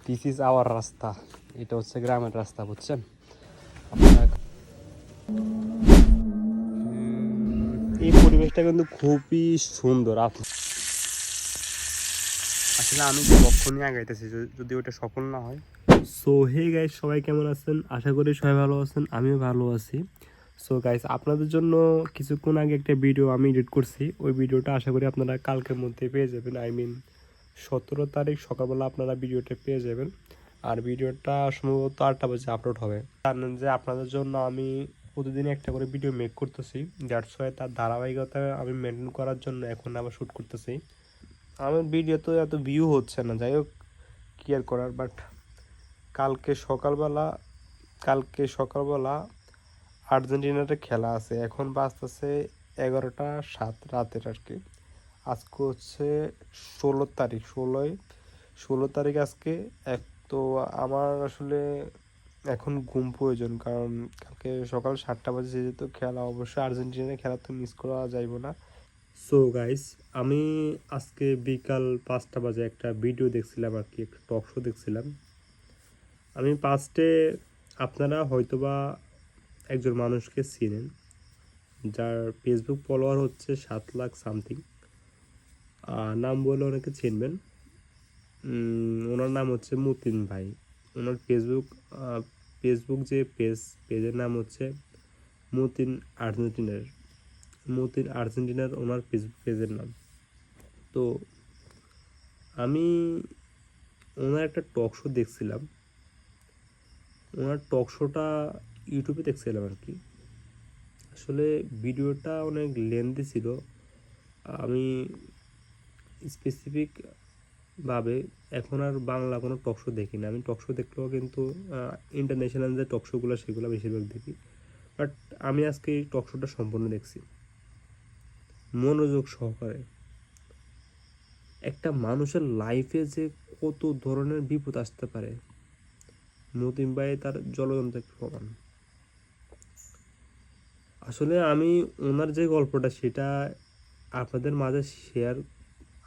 This is our রাস্তা, এটা হচ্ছে গ্রামের রাস্তা, বুঝছেন? এই পরিবেশটা কিন্তু খুবই সুন্দর। আসলে আমি যে লক্ষ্য নিয়ে আগাইতেছি, যদি ওটা সফল না হয়। সো হে গাইস, সবাই কেমন আছেন? আশা করি সবাই ভালো আছেন, আমিও ভালো আছি। সো গাইস, আপনাদের জন্য কিছুক্ষণ আগে একটা ভিডিও আমি এডিট করছি। ওই ভিডিওটা আশা করি আপনারা কালকের মধ্যে পেয়ে যাবেন। 17 তারিখ সকালবেলা আপনারা ভিডিওটা পেয়ে যাবেন। আর ভিডিওটা সম্ভবত 8টা বাজে আপলোড হবে। জানেন যে আপনাদের জন্য আমি প্রতিদিন একটা করে ভিডিও মেক করতেছি। দ্যাটস ওয়াই তার ধারাবাহিকতা আমি মেনটেন করার জন্য এখন আবার শ্যুট করতেছি। আমার ভিডিও তো এত ভিউ হচ্ছে না, যাই হোক কি আর করার। বাট কালকে সকালবেলা আর্জেন্টিনার খেলা আছে। এখন বাজতেছে 11টা 7 রাতের আর কি। আজকে হচ্ছে 16 তারিখ আজকে। তো আমার আসলে এখন ঘুম প্রয়োজন, কারণ কালকে সকাল 7টা বাজে যেহেতু খেলা, অবশ্যই আর্জেন্টিনার খেলা তো মিস করা যাইব না। সো গাইস, আমি আজকে বিকাল 5টা বাজে একটা ভিডিও দেখছিলাম আর কি, একটা টক শো দেখছিলাম আমি। পাস্টে আপনারা হয়তোবা একজন মানুষকে চিনেন, যার ফেসবুক ফলোয়ার হচ্ছে 7 লাখ সামথিং। নাম বলে অনেকে চিনবেন। ওনার নাম হচ্ছে মতিন ভাই। ওনার ফেসবুক যে পেজের নাম হচ্ছে মতিন আর্জেন্টিনার ওনার ফেসবুক পেজের নাম। তো আমি ওনার একটা টক শো দেখছিলাম। ওনার টক শোটা ইউটিউবে দেখছিলাম আর কি। আসলে ভিডিওটা অনেক লেন্দি ছিল। আমি স্পেসিফিকভাবে এখন আর বাংলা কোনো টক শো দেখি না। আমি টক শো দেখলেও কিন্তু ইন্টারন্যাশনাল যে টক শোগুলো সেগুলো বেশিরভাগ দেখি। বাট আমি আজকে এই টক শোটা সম্পূর্ণ দেখছি মনোযোগ সহকারে। একটা মানুষের লাইফে যে কত ধরনের বিপদ আসতে পারে, মতিন ভাই তার জলযন্ত্র প্রমাণ। আসলে আমি ওনার যে গল্পটা সেটা আপনাদের মাঝে শেয়ার,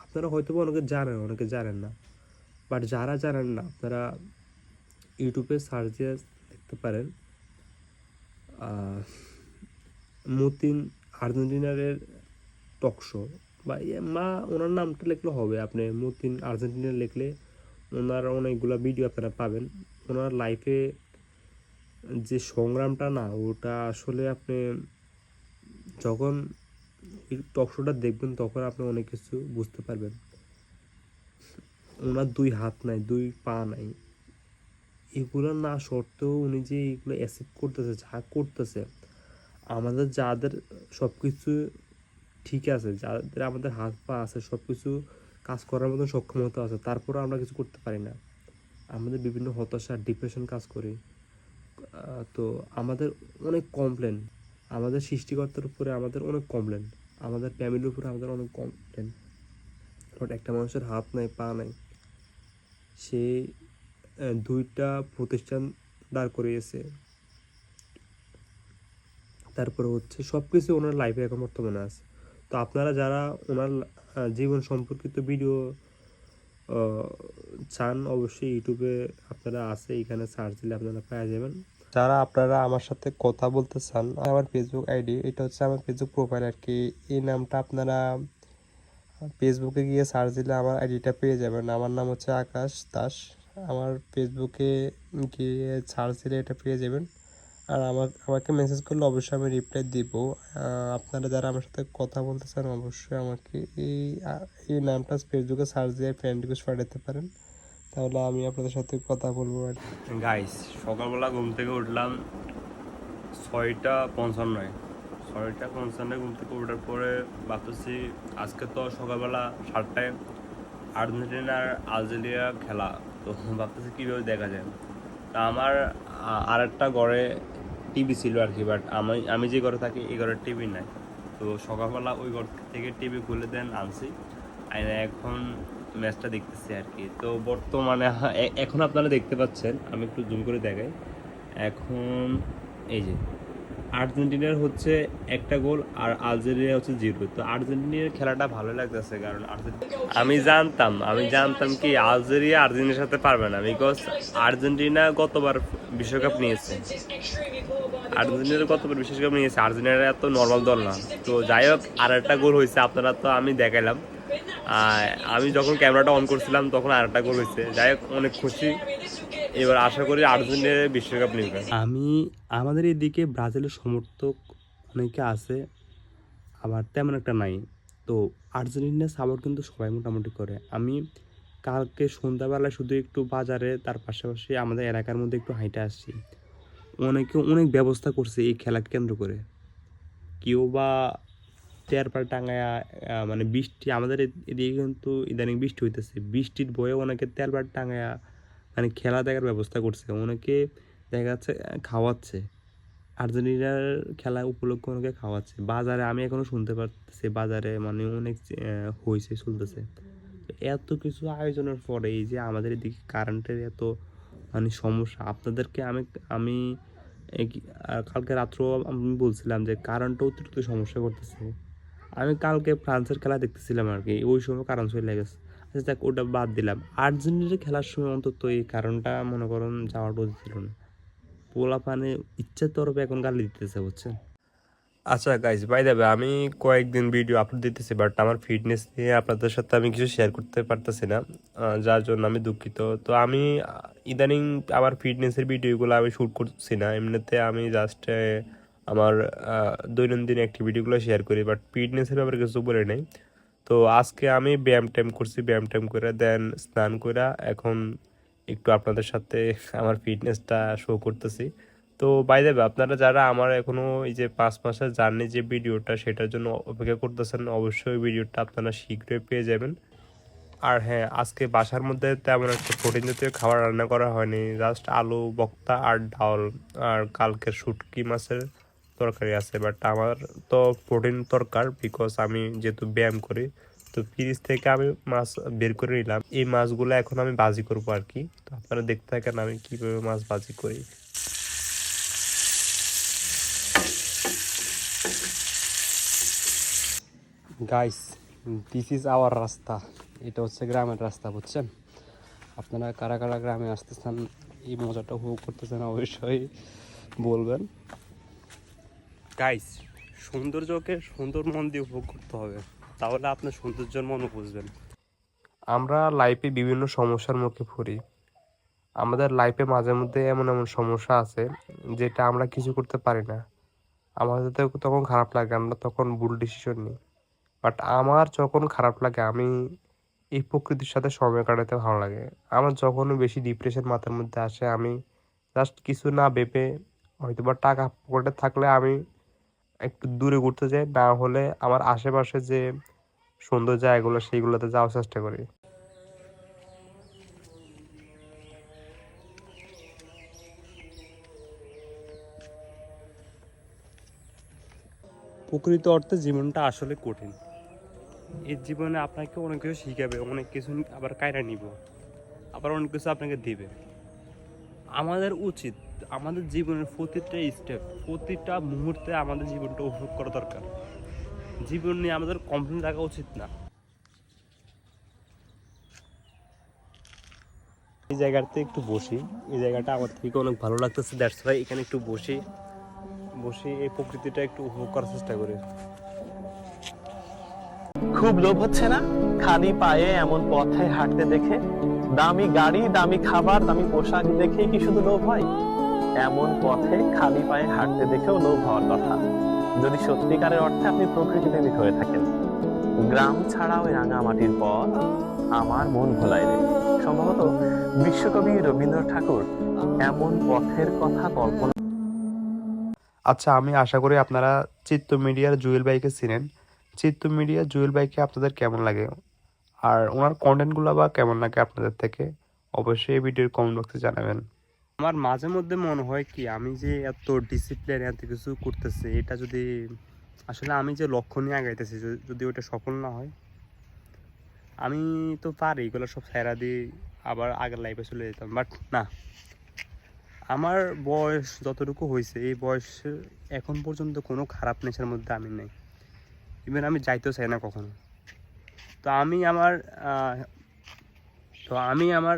আপনারা হয়তো অনেকে জানেন, অনেকে জানেন না। বাট যারা জানেন না, আপনারা ইউটিউবে সার্চ দিয়ে দেখতে পারেন মতিন আর্জেন্টিনারের টক শো, বা ওনার নামটা লিখলে হবে। আপনি মতিন আর্জেন্টিনা লিখলে ওনার অনেকগুলো ভিডিও আপনারা পাবেন। ওনার লাইফে যে সংগ্রামটা না, ওটা আসলে আপনি যখন টক শোটা দেখবেন তখন আপনি অনেক কিছু বুঝতে পারবেন। ওনার 2 হাত নাই, 2 পা নাই, এগুলো না সত্ত্বেও উনি যে এগুলো অ্যাকসেপ্ট করতেছে, যা করতেছে। আমাদের যাদের সব কিছু ঠিক আছে, যাদের আমাদের হাত পা আছে, সব কিছু কাজ করার মতো সক্ষমতা আছে, তারপরে আমরা কিছু করতে পারি না। আমাদের বিভিন্ন হতাশা, ডিপ্রেশন কাজ করে। তো আমাদের অনেক কমপ্লেন, আমাদের সৃষ্টিকর্তার উপরে আমাদের অনেক কমপ্লেন, আমাদের ফ্যামিলির উপরে আমাদের অনেক কমপ্লেন। বাট একটা মানুষের হাত নাই, পা নাই, সে 2টা প্রতিষ্ঠান দাঁড় করিয়েছে। তারপরে হচ্ছে সব কিছু ওনার লাইফে এখন বর্তমানে আছে। তো আপনারা যারা ওনার জীবন সম্পর্কিত ভিডিও চান, অবশ্যই ইউটিউবে আপনারা আছে, এখানে সার্চ দিলে আপনারা পেয়ে যাবেন। যারা আপনারা আমার সাথে কথা বলতে চান, আমার ফেসবুক আইডি, এটা হচ্ছে আমার ফেসবুক প্রোফাইল আর কি। এই নামটা আপনারা ফেসবুকে গিয়ে সার্চ দিলে আমার আইডিটা পেয়ে যাবেন। আমার নাম হচ্ছে আকাশ দাস। আমার ফেসবুকে গিয়ে সার্চ দিলে এটা পেয়ে যাবেন। আর আমাকে মেসেজ করলে অবশ্যই আমি রিপ্লাই দিব। আপনারা যারা আমার সাথে কথা বলতে চান, অবশ্যই আমাকে এই নামটা ফেসবুকে সার্চ দিয়ে ফ্রেন্ড রিকোয়েস্ট পাঠাতে পারেন, তাহলে আমি আপনাদের সাথে কথা বলবো আর কি। গাইস, সকালবেলা ঘুম থেকে উঠলাম 6:55। 6:55 ঘুম থেকে ওঠার পরে ভাবতেছি আজকে তো সকালবেলা 7টায় আর্জেন্টিনার আলজেরিয়া খেলা, তো ভাবতেছি কীভাবে দেখা যায়। তা আমার আরেকটা ঘরে টিভি ছিল আর কি, বাট আমি যে ঘরে থাকি এই ঘরের টিভি নাই। তো সকালবেলা ওই ঘর থেকে টিভি খুলে দেন আনছি, এখন ম্যাচটা দেখতেছি আর কি। তো বর্তমানে এখন আপনারা দেখতে পাচ্ছেন, আমি একটু জুম করে দেখাই। এখন এই যে আর্জেন্টিনার হচ্ছে একটা গোল আর আলজেরিয়া হচ্ছে 0। তো আর্জেন্টিনার খেলাটা ভালো লাগতেছে, কারণ আমি জানতাম কি আর্জেন্টিনার সাথে পারবে না, বিকজ আর্জেন্টিনা গতবার বিশ্বকাপ নিয়েছে। আর্জেন্টিনার এত নর্মাল দল না। তো যাই হোক, আর একটা গোল হয়েছে, আপনারা তো আমি দেখাইলাম। আমি যখন ক্যামেরাটা অন করছিলাম তখন আর একটা গোল হয়েছে। যাই হোক, অনেক খুশি। এবার আশা করি আর্জেন্টিনা বিশ্বকাপ নেবে। আমাদের এদিকে ব্রাজিলের সমর্থক অনেকে আছে, আবার তেমন একটা নাই। তো আর্জেন্টিনা সাপোর্ট কিন্তু সবাই মোটামুটি করে। আমি কালকে সন্ধ্যাবেলায় শুধু একটু বাজারে, তার পাশাপাশি আমাদের এলাকার মধ্যে একটু হাঁটে আসছি। অনেকে অনেক ব্যবস্থা করছে এই খেলাকে কেন্দ্র করে। কেউ বা চেয়ারপাল টাঙায়া, মানে বৃষ্টি আমাদের এদিকে কিন্তু ইদানিং বৃষ্টি হইতেছে, বৃষ্টির বয়ে অনেকে তেলপাট টাঙায়া মানে খেলা দেখার ব্যবস্থা করছে। অনেকে দেখা যাচ্ছে খাওয়াচ্ছে, আর্জেন্টিনার খেলা উপলক্ষে অনেকে খাওয়াচ্ছে। বাজারে আমি এখনো শুনতে পারতেছি, বাজারে মানে অনেক হয়েছে চলতেছে। এত কিছু আয়োজনের পরে এই যে আমাদের এদিকে কারেন্টের এত মানে সমস্যা, আপনাদেরকে আমি আমি কালকে রাত্রেও আমি বলছিলাম যে কারেন্টটা অতিরিক্ত সমস্যা করতেছে। আমি কালকে ফ্রান্সের খেলা দেখতেছিলাম আর কি, ওই সময় কারেন্ট চলে গেছে। আচ্ছা যাক, ওটা বাদ দিলাম। আর্জেন্টিনার খেলার সময় অন্তত এই কারণটা মনে করেন যাওয়াটা উচিত ছিল না। পোলা পানে ইচ্ছার তরফে এখন গালি দিতেছে, বুঝছেন। আচ্ছা গাইজ, বাই দ্য ওয়ে, আমি কয়েকদিন ভিডিও আপলোড দিতেছি, বাট আমার ফিটনেস নিয়ে আপনাদের সাথে আমি কিছু শেয়ার করতে পারতেছি না, যার জন্য আমি দুঃখিত। তো আমি ইদানিং আমার ফিটনেসের ভিডিওগুলো আমি শ্যুট করছি না, এমনিতে আমি জাস্ট আমার দৈনন্দিন অ্যাক্টিভিটিগুলো শেয়ার করি, বাট ফিটনেসের ব্যাপারে কিছু বলে নেই। তো আজকে আমি ব্যায়াম ট্যায়াম করছি, ব্যায়াম ট্যায়াম করে দেন স্নান করে এখন একটু আপনাদের সাথে আমার ফিটনেসটা শো করতেছি। তো বাই দ্য ওয়ে, আপনারা যারা আমার এখনো এই যে 5 মাসের জার্নি যে ভিডিওটা, সেটার জন্য অপেক্ষা করতেছেন, অবশ্যই ভিডিওটা আপনারা শীঘ্রই পেয়ে যাবেন। আর হ্যাঁ, আজকে বাসার মধ্যে তেমন একটা প্রোটিন জাতীয় খাবার রান্না করা হয়নি, জাস্ট আলু ভর্তা আর ডাল, আর কালকের শুটকি মাছের তরকারি আছে। বাট আমার তো প্রোটিন দরকার, বিকজ আমি যেহেতু ব্যায়াম করি। তো ফ্রিজ থেকে আমি মাছ বের করে নিলাম, এই মাছগুলো এখন আমি ভাজি করবো আর কি। তো আপনারা দেখতে থাকেন আমি কীভাবে মাছ ভাজি করি। গাইস, দিস ইজ আওয়ার রাস্তা। এটা হচ্ছে গ্রামের রাস্তা, বুঝছেন। আপনারা কারা কারা গ্রামে আসতেছেন, এই মজাটা উপভোগ করতেছেন, অবশ্যই বলবেন। গাইস, সৌন্দর্যকে সুন্দর মন দিয়ে উপভোগ করতে হবে, তাহলে আপনার সৌন্দর্যের মনও বুঝবেন। আমরা লাইফে বিভিন্ন সমস্যার মুখে পড়ি। আমাদের লাইফে মাঝে মধ্যে এমন এমন সমস্যা আছে যেটা আমরা কিছু করতে পারি না। আমাদের তখন খারাপ লাগে, আমরা তখন ভুল ডিসিশন নিই। বাট আমার যখন খারাপ লাগে, আমি এই প্রকৃতির সাথে সময় কাটাতে ভালো লাগে। আমার যখনই বেশি ডিপ্রেশন মাথার মধ্যে আসে, আমি জাস্ট কিছু না ভেবে, হয়তো বা টাকা পকেটে থাকলে আমি একটু দূরে ঘুরতে যাই, না হলে আমার আশেপাশে যে সুন্দর জায়গাগুলো সেইগুলোতে যাওয়ার চেষ্টা করি। প্রকৃত অর্থে জীবনটা আসলে কঠিন। এই জীবনে আপনাকে অনেক কিছু শিখাবে, অনেক কিছু আবার কায়রা নিব, আবার অনেক কিছু আপনাকে দিবে। আমাদের উচিত আমাদের জীবনের প্রতিটা স্টেপ, প্রতিটা মুহূর্তে আমাদের জীবনটা উপভোগ করা দরকার। জীবন নিয়ে আমাদের কমপ্লেন থাকা উচিত না। এই জায়গাতে একটু বসি, এই জায়গাটা আমার থেকে অনেক ভালো লাগতেছে, দ্যাটস ওয়াই এখানে একটু বসি, বসে এই প্রকৃতিটা একটু উপভোগ করার চেষ্টা করি। খুব লোভ হচ্ছে না খালি পায়ে এমন পথে হাঁটতে দেখে? দামি গাড়ি, দামি খাবার, দামি পোশাক দেখে কি শুধু লোভ হয়? এমন পথে খালি পায়ে হাঁটতে দেখেও লোভ হওয়ার কথা, যদি সত্যিকারের অর্থে আপনি প্রকৃতি প্রেমিক হয়ে থাকেন। গ্রাম ছাড়া ওই রাঙামাটির পথ আমার মন ভোলায় রে। সম্ভবত বিশ্বকবি রবীন্দ্রনাথ ঠাকুর এমন পথের কথা কল্পনা। আচ্ছা, আমি আশা করি আপনারা চিত্ত মিডিয়ার জুয়েল ভাইকে চিনেন। চিত্ত মিডিয়া জুয়েল ভাইকে আপনাদের কেমন লাগে, আর ওনার কন্টেন্টগুলো বা কেমন লাগে আপনাদের থেকে, অবশ্যই এই ভিডিওর কমেন্ট বক্সে জানাবেন। আমার মাঝে মধ্যে মনে হয় কি, আমি যে এত ডিসিপ্লিন এত কিছু করতেছি, এটা যদি আসলে আমি যে লক্ষ্য নিয়ে আগাইতেছি, যদি ওটা সফল না হয়, আমি তো পারি এগুলো সব ছেড়া দিয়ে আবার আগের লাইফে চলে যেতাম। বাট না, আমার বয়স যতটুকু হয়েছে এই বয়সে এখন পর্যন্ত কোনো খারাপ নেশার মধ্যে আমি নেই, ইভেন আমি যাইতেও চাই না কখনো। তো আমি আমার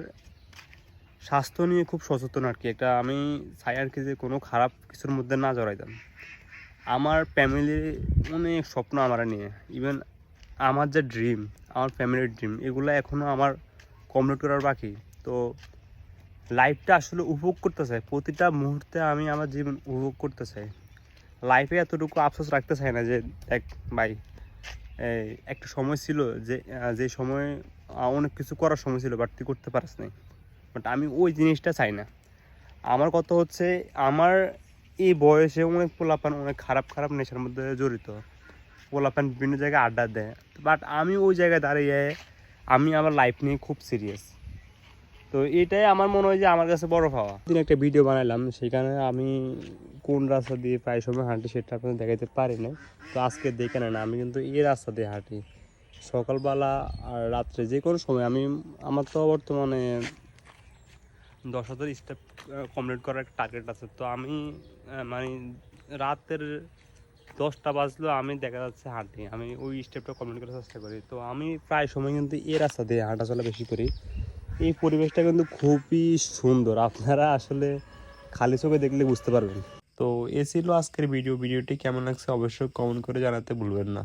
স্বাস্থ্য নিয়ে খুব সচেতন আর কি। একটা আমি চাই আর কি যে কোনো খারাপ কিছুর মধ্যে না জড়াইতাম। আমার ফ্যামিলির অনেক স্বপ্ন আমার নিয়ে, ইভেন আমার যে ড্রিম, আমার ফ্যামিলির ড্রিম, এগুলো এখনও আমার কমপ্লিট করার বাকি। তো লাইফটা আসলে উপভোগ করতে চাই, প্রতিটা মুহূর্তে আমি আমার জীবন উপভোগ করতে চাই। লাইফে এতটুকু আফসোস রাখতে চাই না যে ভাই একটা সময় ছিল যে সময় অনেক কিছু করার সময় ছিল, বাট তুই করতে পারিস নাই। বাট আমি ওই জিনিসটা চাই না। আমার কথা হচ্ছে, আমার এই বয়সে অনেক পোলাপান অনেক খারাপ খারাপ নেশার মধ্যে জড়িত, পোলাপান বিভিন্ন জায়গায় আড্ডা দেয়, বাট আমি ওই জায়গায় দাঁড়িয়ে আমি আমার লাইফ নিয়ে খুব সিরিয়াস। তো এটাই আমার মনে হয় যে আমার কাছে বড় পাওয়া। দিন একটা ভিডিও বানালাম, সেখানে আমি কোন রাস্তা দিয়ে প্রায় সময় হাঁটি সেটা আপনাদের দেখাতে পারি না। তো আজকে দেখে নেন আমি কিন্তু এই রাস্তা দিয়ে হাঁটি সকালবেলা আর রাত্রে যে কোনো সময়। আমার তো বর্তমানে 10,000 স্টেপ কমপ্লিট করার একটা টার্গেট আছে। তো আমি মানে রাতের 10টা বাজলেও আমি দেখা যাচ্ছে হাঁটি, আমি ওই স্টেপটা কমপ্লিট করার চেষ্টা করি। তো আমি প্রায় সময় কিন্তু এই রাস্তা দিয়ে হাঁটা চলা বেশি করি। এই পরিবেশটা কিন্তু খুবই সুন্দর, আপনারা আসলে খালি চোখে দেখলে বুঝতে পারবেন। তো এ ছিল আজকের ভিডিওটি কেমন লাগছে অবশ্যই কমেন্ট করে জানাতে ভুলবেন না।